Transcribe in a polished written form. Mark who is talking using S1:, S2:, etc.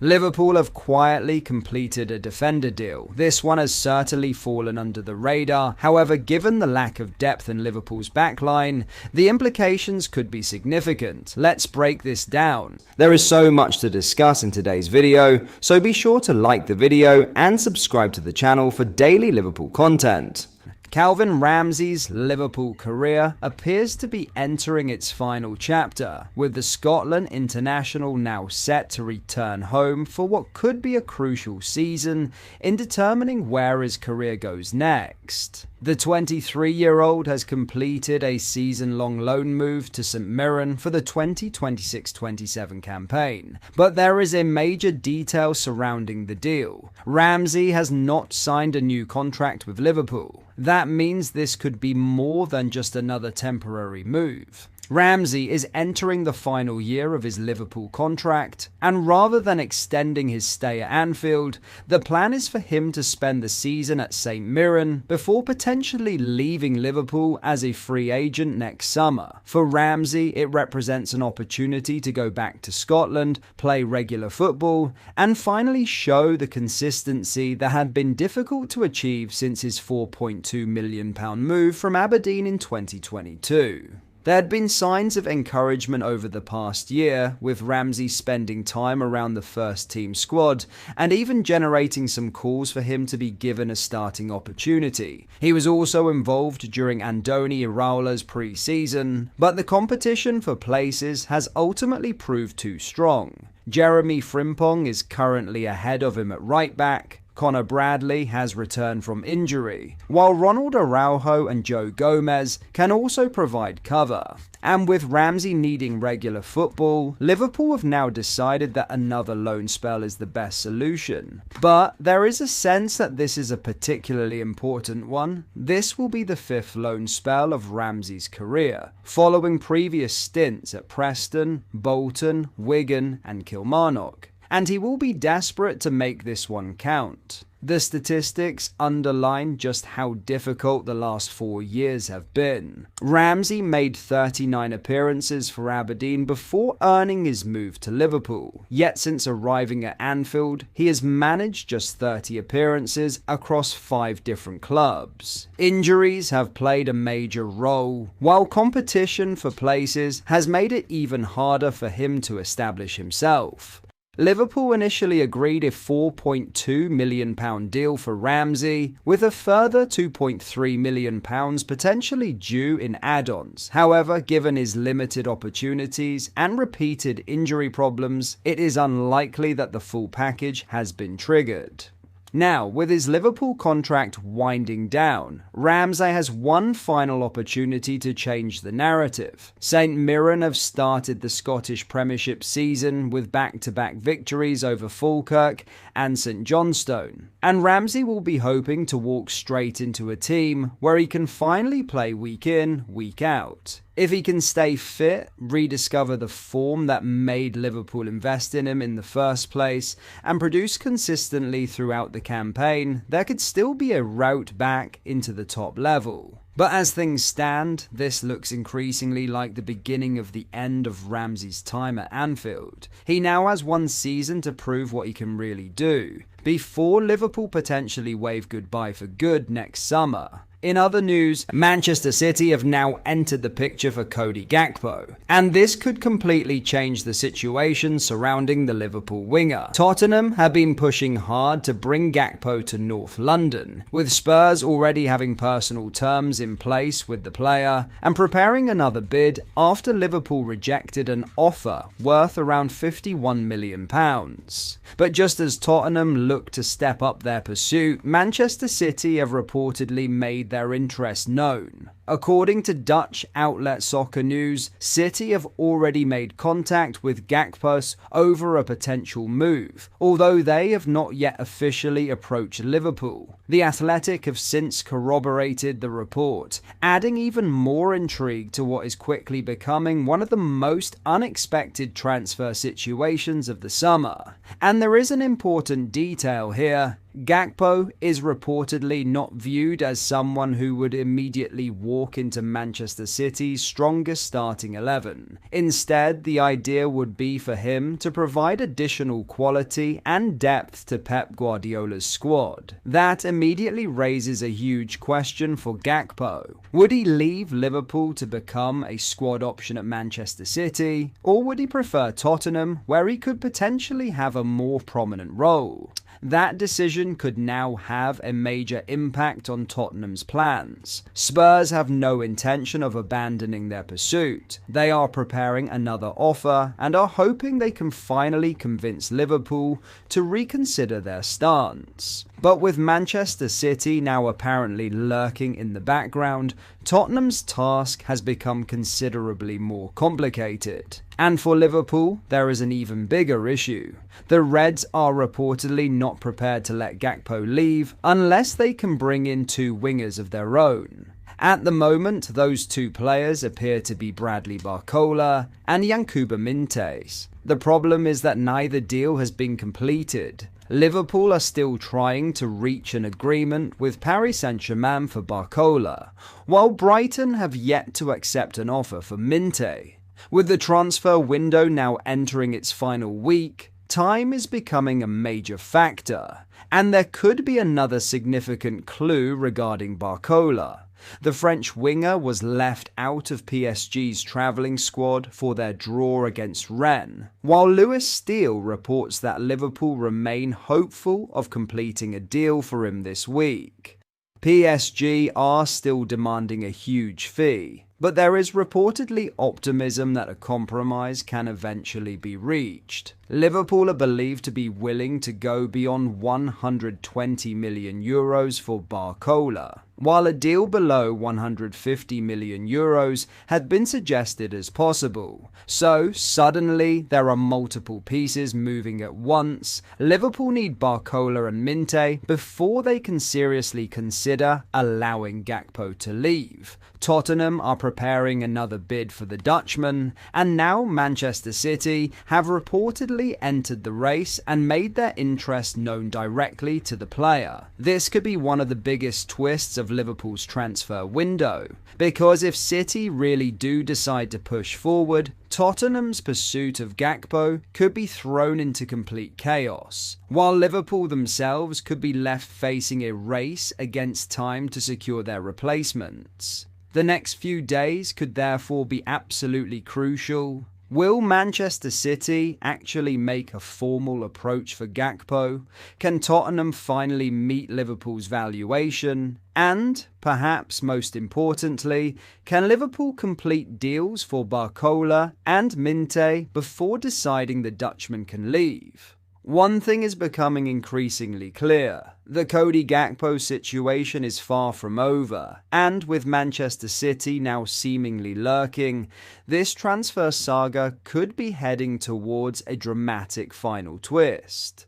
S1: Liverpool have quietly completed a defender deal. This one has certainly fallen under the radar. However, given the lack of depth in Liverpool's backline, the implications could be significant. Let's break this down. There is so much to discuss in today's video, so be sure to like the video and subscribe to the channel for daily Liverpool content. Calvin Ramsay's Liverpool career appears to be entering its final chapter, with the Scotland international now set to return home for what could be a crucial season in determining where his career goes next. The 23-year-old has completed a season-long loan move to St Mirren for the 2026-27 campaign, but there is a major detail surrounding the deal. Ramsay has not signed a new contract with Liverpool. That means this could be more than just another temporary move. Ramsay is entering the final year of his Liverpool contract, and rather than extending his stay at Anfield, the plan is for him to spend the season at St Mirren before potentially leaving Liverpool as a free agent next summer. For Ramsay, it represents an opportunity to go back to Scotland, play regular football, and finally show the consistency that had been difficult to achieve since his £4.2 million move from Aberdeen in 2022. There had been signs of encouragement over the past year, with Ramsay spending time around the first team squad and even generating some calls for him to be given a starting opportunity. He was also involved during Andoni Iraola's pre-season, but the competition for places has ultimately proved too strong. Jeremy Frimpong is currently ahead of him at right back. Connor Bradley has returned from injury, while Ronald Araujo and Joe Gomez can also provide cover. And with Ramsay needing regular football, Liverpool have now decided that another loan spell is the best solution. But there is a sense that this is a particularly important one. This will be the fifth loan spell of Ramsay's career, following previous stints at Preston, Bolton, Wigan and Kilmarnock. And he will be desperate to make this one count. The statistics underline just how difficult the last 4 years have been. Ramsay made 39 appearances for Aberdeen before earning his move to Liverpool. Yet since arriving at Anfield, he has managed just 30 appearances across 5 different clubs. Injuries have played a major role, while competition for places has made it even harder for him to establish himself. Liverpool initially agreed a £4.2 million deal for Ramsay, with a further £2.3 million potentially due in add-ons. However, given his limited opportunities and repeated injury problems, it is unlikely that the full package has been triggered. Now, with his Liverpool contract winding down, Ramsay has one final opportunity to change the narrative. St Mirren have started the Scottish Premiership season with back-to-back victories over Falkirk and St Johnstone, and Ramsay will be hoping to walk straight into a team where he can finally play week in, week out. If he can stay fit, rediscover the form that made Liverpool invest in him in the first place, and produce consistently throughout the campaign, there could still be a route back into the top level. But as things stand, this looks increasingly like the beginning of the end of Ramsay's time at Anfield. He now has one season to prove what he can really do, before Liverpool potentially wave goodbye for good next summer. In other news, Manchester City have now entered the picture for Cody Gakpo, and this could completely change the situation surrounding the Liverpool winger. Tottenham have been pushing hard to bring Gakpo to North London, with Spurs already having personal terms in place with the player and preparing another bid after Liverpool rejected an offer worth around £51 million. But just as Tottenham look to step up their pursuit, Manchester City have reportedly made their interest known. According to Dutch outlet Soccer News, City have already made contact with Gakpo over a potential move, although they have not yet officially approached Liverpool. The Athletic have since corroborated the report, adding even more intrigue to what is quickly becoming one of the most unexpected transfer situations of the summer. And there is an important detail here. Gakpo is reportedly not viewed as someone who would immediately walk walk into Manchester City's strongest starting 11. Instead, the idea would be for him to provide additional quality and depth to Pep Guardiola's squad. That immediately raises a huge question for Gakpo. Would he leave Liverpool to become a squad option at Manchester City, or would he prefer Tottenham, where he could potentially have a more prominent role? That decision could now have a major impact on Tottenham's plans. Spurs have no intention of abandoning their pursuit. They are preparing another offer and are hoping they can finally convince Liverpool to reconsider their stance. But with Manchester City now apparently lurking in the background, Tottenham's task has become considerably more complicated. And for Liverpool, there is an even bigger issue. The Reds are reportedly not prepared to let Gakpo leave unless they can bring in two wingers of their own. At the moment, those two players appear to be Bradley Barcola and Yankuba Mintes. The problem is that neither deal has been completed. Liverpool are still trying to reach an agreement with Paris Saint-Germain for Barcola, while Brighton have yet to accept an offer for Minte. With the transfer window now entering its final week, time is becoming a major factor, and there could be another significant clue regarding Barcola. The French winger was left out of PSG's travelling squad for their draw against Rennes, while Lewis Steele reports that Liverpool remain hopeful of completing a deal for him this week. PSG are still demanding a huge fee, but there is reportedly optimism that a compromise can eventually be reached. Liverpool are believed to be willing to go beyond €120 million for Barcola, while a deal below €150 million had been suggested as possible. So, suddenly, there are multiple pieces moving at once. Liverpool need Barcola and Minte before they can seriously consider allowing Gakpo to leave. Tottenham are preparing another bid for the Dutchman, and now Manchester City have reportedly entered the race and made their interest known directly to the player. This could be one of the biggest twists of Liverpool's transfer window, because if City really do decide to push forward, Tottenham's pursuit of Gakpo could be thrown into complete chaos, while Liverpool themselves could be left facing a race against time to secure their replacements. The next few days could therefore be absolutely crucial. Will Manchester City actually make a formal approach for Gakpo? Can Tottenham finally meet Liverpool's valuation? And, perhaps most importantly, can Liverpool complete deals for Barcola and Minte before deciding the Dutchman can leave? One thing is becoming increasingly clear. The Cody Gakpo situation is far from over, and with Manchester City now seemingly lurking, this transfer saga could be heading towards a dramatic final twist.